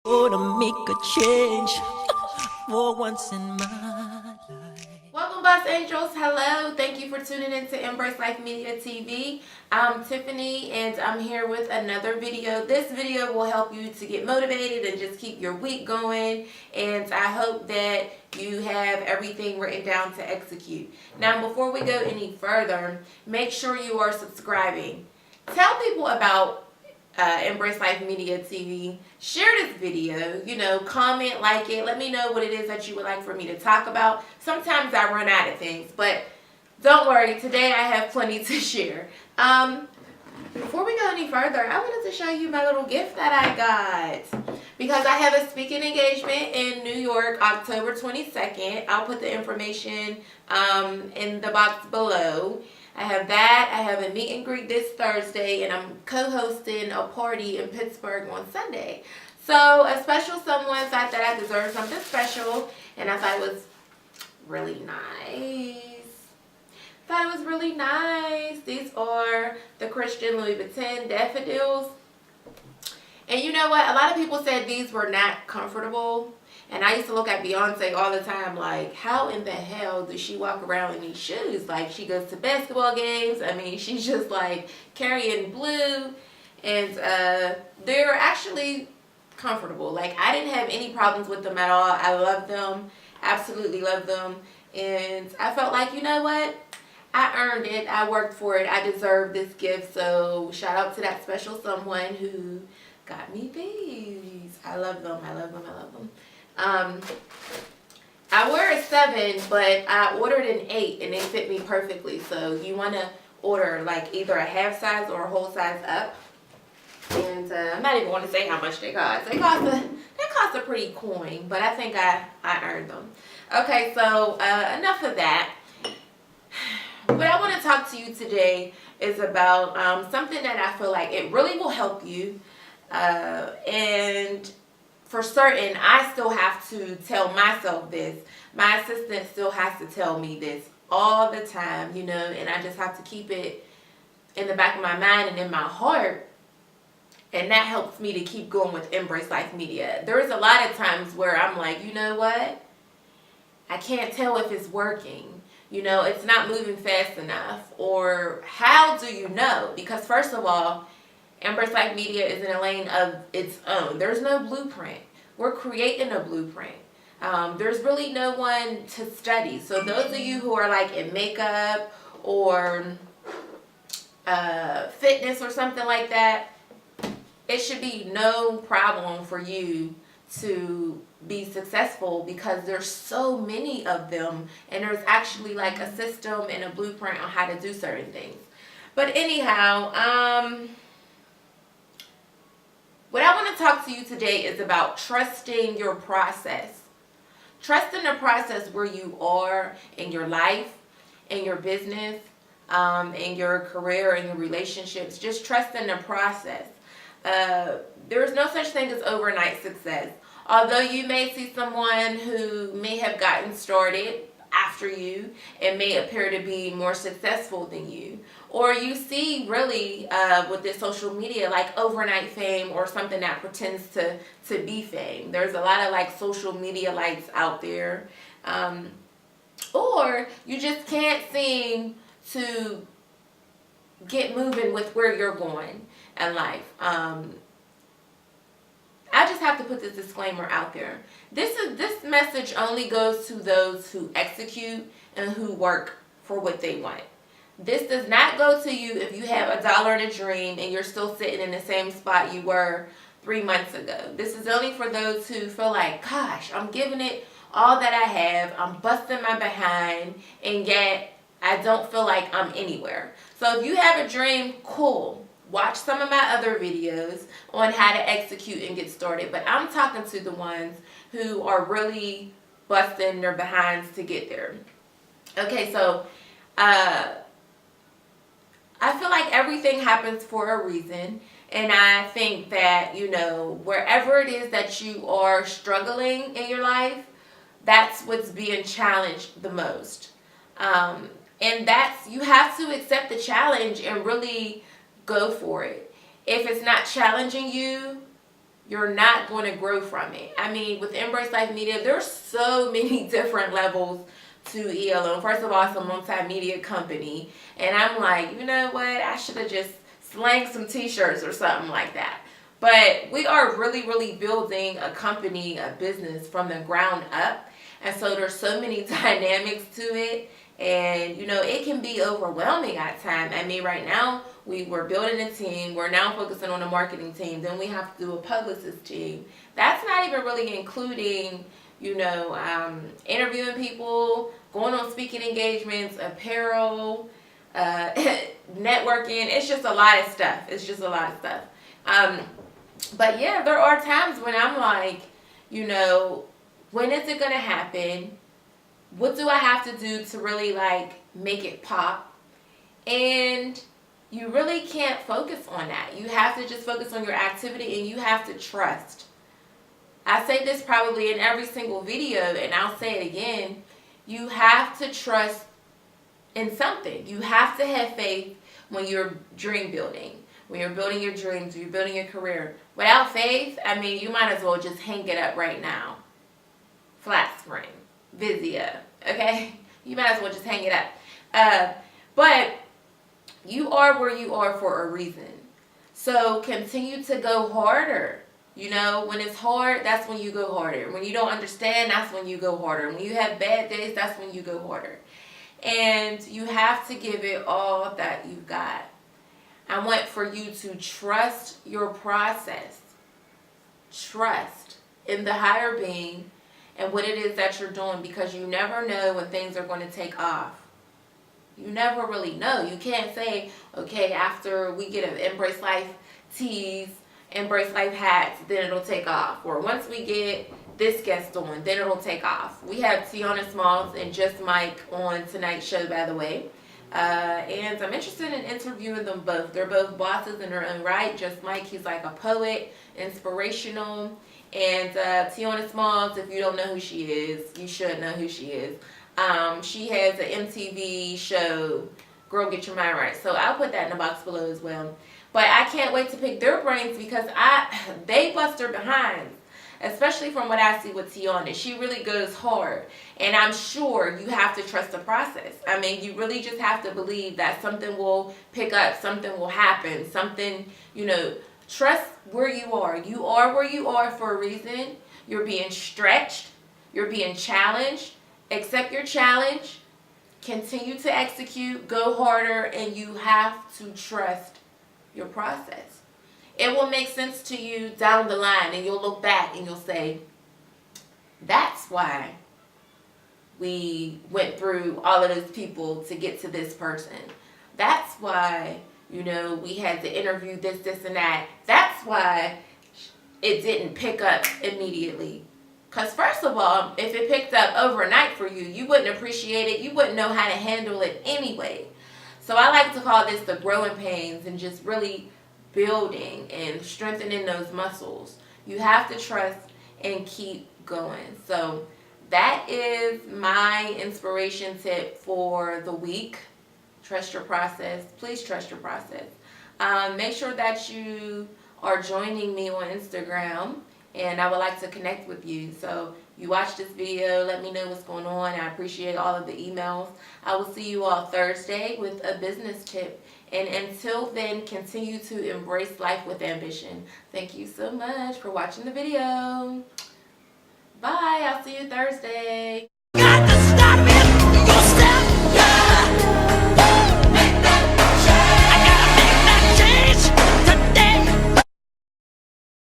Gonna make a change for once in my life. Welcome, Boss Angels. Hello. Thank you for tuning in to Embrace Life Media TV. I'm Tiffany, and I'm here with another video. This video will help you to get motivated and just keep your week going. And I hope that you have everything written down to execute. Now, before we go any further, make sure you are subscribing. Tell people about Embrace Life Media TV. Share this video, comment, like it. Let me know what it is that you would like for me to talk about. Sometimes I run out of things, but don't worry, today I have plenty to share. Before we go any further, I wanted to show you my little gift that I got. Because I have a speaking engagement in New York, October 22nd. I'll put the information in the box below. I have that. I have a meet and greet this Thursday, and I'm co-hosting a party in Pittsburgh on Sunday. So a special someone thought that I deserved something special, and I thought it was really nice. These are the Christian Louis Vuitton daffodils. And you know what? A lot of people said these were not comfortable. And I used to look at Beyonce all the time like, how in the hell does she walk around in these shoes? Like, she goes to basketball games. I mean, she's just like carrying blue. And they're actually comfortable. Like, I didn't have any problems with them at all. I love them. Absolutely love them. And I felt like, you know what? I earned it. I worked for it. I deserve this gift. So shout out to that special someone who got me these. I love them. I love them. I love them. I wear a 7, but I ordered an 8 and they fit me perfectly. So you want to order like either a half size or a whole size up. And I'm not even going to say how much they cost. They cost a pretty coin, but I think I earned them. Okay, so enough of that. What I want to talk to you today is about something that I feel like it really will help you. And for certain, I still have to tell myself this. My assistant still has to tell me this all the time, and I just have to keep it in the back of my mind and in my heart. And that helps me to keep going with Embrace Life Media. There's a lot of times where I'm like, you know what? I can't tell if it's working. It's not moving fast enough. Or how do you know? Because first of all, Embrace Life Media is in a lane of its own. There's no blueprint. We're creating a blueprint. There's really no one to study. So those of you who are like in makeup or fitness or something like that, it should be no problem for you to be successful because there's so many of them, and there's actually like a system and a blueprint on how to do certain things. But anyhow, what I want to talk to you today is about trusting your process. Trusting the process where you are in your life, in your business, in your career, in your relationships. Just trusting the process. There's no such thing as overnight success. Although you may see someone who may have gotten started after you and may appear to be more successful than you, or you see really with this social media like overnight fame or something that pretends to be fame. There's a lot of like social media lights out there, or you just can't seem to get moving with where you're going in life. I just have to put this disclaimer out there. This message only goes to those who execute and who work for what they want. This does not go to you if you have $1 in a dream and you're still sitting in the same spot you were 3 months ago. This is only for those who feel like, gosh, I'm giving it all that I have. I'm busting my behind, and yet I don't feel like I'm anywhere. So if you have a dream, cool. Watch some of my other videos on how to execute and get started. But I'm talking to the ones who are really busting their behinds to get there. Okay, so I feel like everything happens for a reason. And I think that, wherever it is that you are struggling in your life, that's what's being challenged the most. And you have to accept the challenge and really go for it. If it's not challenging you, you're not going to grow from it. I mean, with Embrace Life Media, there's so many different levels to ELO. First of all, it's a multimedia company, and I'm like, you know what? I should have just slanged some t-shirts or something like that. But we are really, really building a company, a business from the ground up. And so there's so many dynamics to it. And, you know, it can be overwhelming at times. I mean, right now, we're building a team. We're now focusing on a marketing team. Then we have to do a publicist team. That's not even really including, you know, interviewing people, going on speaking engagements, apparel, networking. It's just a lot of stuff. It's just a lot of stuff. But yeah, there are times when I'm like, you know, when is it going to happen? What do I have to do to really like make it pop? And you really can't focus on that. You have to just focus on your activity, and you have to trust. I say this probably in every single video, and I'll say it again. You have to trust in something. You have to have faith when you're dream building, when you're building your dreams, when you're building your career. Without faith, I mean, you might as well just hang it up right now. Flat screen, Vizio, okay? You might as well just hang it up. But you are where you are for a reason. So continue to go harder. You know, when it's hard, that's when you go harder. When you don't understand, that's when you go harder. When you have bad days, that's when you go harder. And you have to give it all that you've got. I want for you to trust your process. Trust in the higher being and what it is that you're doing, because you never know when things are going to take off. You never really know. You can't say, okay, after we get an Embrace Life tees, Embrace Life hats, then it'll take off. Or once we get this guest on, then it'll take off. We have Tiana Smalls and Just Mike on tonight's show, by the way. And I'm interested in interviewing them both. They're both bosses in their own right. Just Mike, he's like a poet, inspirational. And Tiana Smalls, if you don't know who she is, you should know who she is. She has an MTV show, Girl Get Your Mind Right. So I'll put that in the box below as well. But I can't wait to pick their brains, because they bust their behinds. Especially from what I see with Tiana. She really goes hard. And I'm sure you have to trust the process. I mean, you really just have to believe that something will pick up, something will happen, something, you know, trust where you are. You are where you are for a reason. You're being stretched. You're being challenged. Accept your challenge. Continue to execute. Go harder. And you have to trust your process. It will make sense to you down the line, and you'll look back and you'll say, that's why we went through all of those people to get to this person. That's why, you know, we had to interview this, and that. That's why it didn't pick up immediately. Because first of all, if it picked up overnight for you, you wouldn't appreciate it. You wouldn't know how to handle it anyway. So I like to call this the growing pains, and just really building and strengthening those muscles. You have to trust and keep going. So that is my inspiration tip for the week. Trust your process. Please trust your process. Make sure that you are joining me on Instagram, and I would like to connect with you. So you watch this video, let me know what's going on. I appreciate all of the emails. I will see you all Thursday with a business tip. And until then, continue to embrace life with ambition. Thank you so much for watching the video. Bye. I'll see you Thursday.